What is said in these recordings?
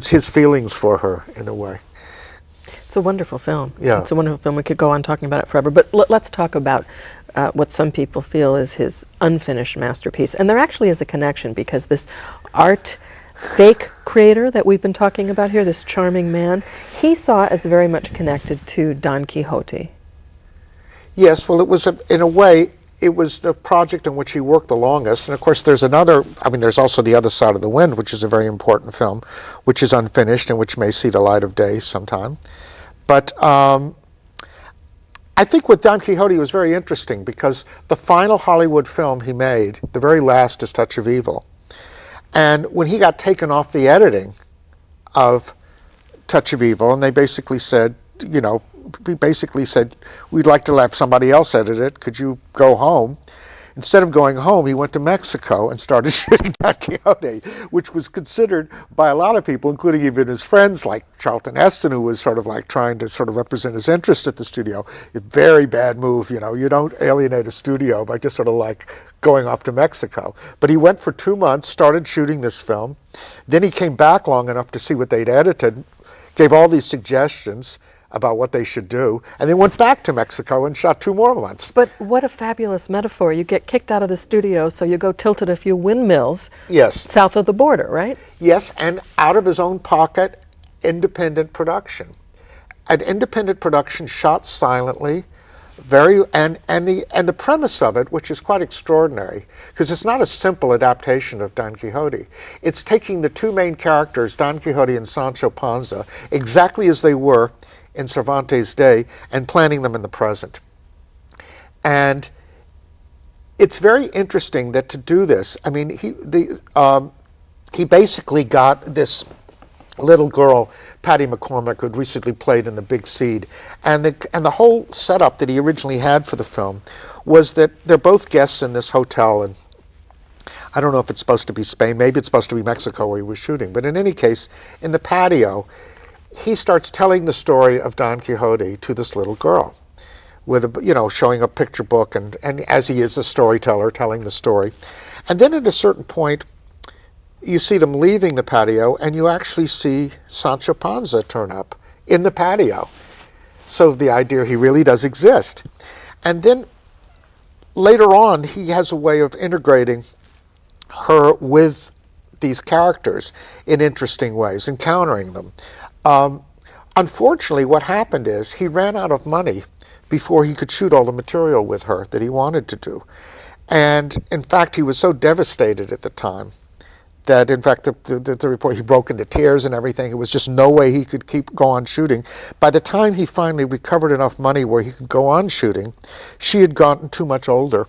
his feelings for her in a way. It's a wonderful film. Yeah. It's a wonderful film. We could go on talking about it forever. But let's talk about what some people feel is his unfinished masterpiece. And there actually is a connection, because this art fake creator that we've been talking about here, this charming man, he saw as very much connected to Don Quixote. Yes, well, it was, in a way, it was the project in which he worked the longest. And of course, there's another, I mean, there's also The Other Side of the Wind, which is a very important film, which is unfinished and which may see the light of day sometime. But I think with Don Quixote it was very interesting, because the final Hollywood film he made, the very last, is Touch of Evil. And when he got taken off the editing of Touch of Evil, and they basically said, you know, he basically said, we'd like to have somebody else edit it, could you go home? Instead of going home, he went to Mexico and started shooting Don Quixote, which was considered by a lot of people, including even his friends like Charlton Heston, who was sort of like trying to sort of represent his interest at the studio. A very bad move, you know, you don't alienate a studio by just sort of like going off to Mexico. But he went for 2 months, started shooting this film. Then he came back long enough to see what they'd edited, gave all these suggestions about what they should do, and then went back to Mexico and shot 2 more months. But what a fabulous metaphor. You get kicked out of the studio, so you go tilted a few windmills south of the border, right? Yes, and out of his own pocket, independent production. An independent production shot silently, and the premise of it, which is quite extraordinary, because it's not a simple adaptation of Don Quixote. It's taking the 2 main characters, Don Quixote and Sancho Panza, exactly as they were in Cervantes' day, and planting them in the present. And it's very interesting that to do this, I mean, he basically got this little girl, Patty McCormick, who'd recently played in The Big Seed, and the whole setup that he originally had for the film was that they're both guests in this hotel, and I don't know if it's supposed to be Spain, maybe it's supposed to be Mexico where he was shooting, but in any case, in the patio, he starts telling the story of Don Quixote to this little girl, with showing a picture book, and as he is a storyteller, telling the story. And then at a certain point, you see them leaving the patio, and you actually see Sancho Panza turn up in the patio. So the idea he really does exist. And then later on, he has a way of integrating her with these characters in interesting ways, encountering them. Unfortunately, what happened is he ran out of money before he could shoot all the material with her that he wanted to do. And in fact, he was so devastated at the time that, in fact, the report, he broke into tears and everything. It was just no way he could go on shooting. By the time he finally recovered enough money where he could go on shooting, she had gotten too much older.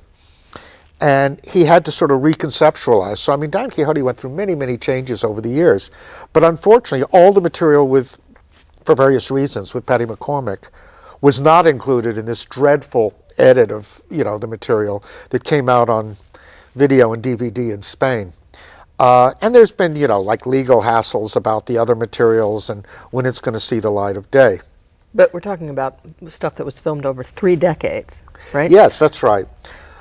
And he had to sort of reconceptualize. So, I mean, Don Quixote went through many, many changes over the years. But unfortunately, all the material for various reasons, with Patty McCormick, was not included in this dreadful edit of, the material that came out on video and DVD in Spain. And there's been, like legal hassles about the other materials and when it's going to see the light of day. But we're talking about stuff that was filmed over 3 decades, right? Yes, that's right.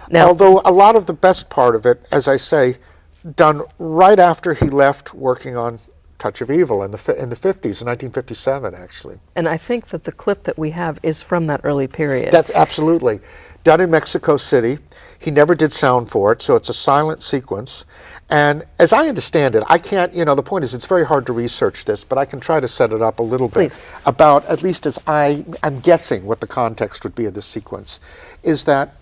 Now, although a lot of the best part of it, as I say, done right after he left working on Touch of Evil in the 50s, in 1957, actually. And I think that the clip that we have is from that early period. That's absolutely. Done in Mexico City. He never did sound for it, so it's a silent sequence. And as I understand it, I can't, the point is it's very hard to research this, but I can try to set it up a little bit about, at least as I'm guessing what the context would be of this sequence, is that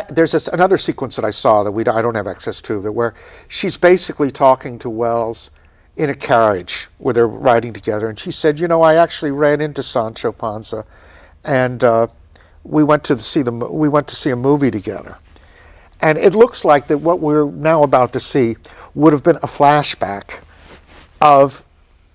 there's another sequence that I saw that I don't have access to, where she's basically talking to Wells in a carriage where they're riding together, and she said, I actually ran into Sancho Panza, and we went to see a movie together. And it looks like that what we're now about to see would have been a flashback of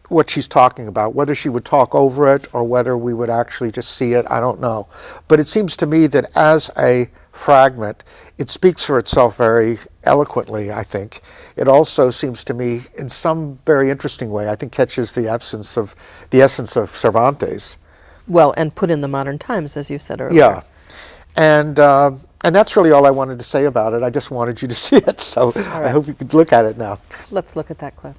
what she's talking about. Whether she would talk over it or whether we would actually just see it, I don't know. But it seems to me that as a fragment, it speaks for itself very eloquently, I think. It also seems to me, in some very interesting way, I think catches the essence of Cervantes. Well, and put in the modern times, as you said earlier. Yeah. And that's really all I wanted to say about it. I just wanted you to see it, so I hope you could look at it now. Let's look at that clip.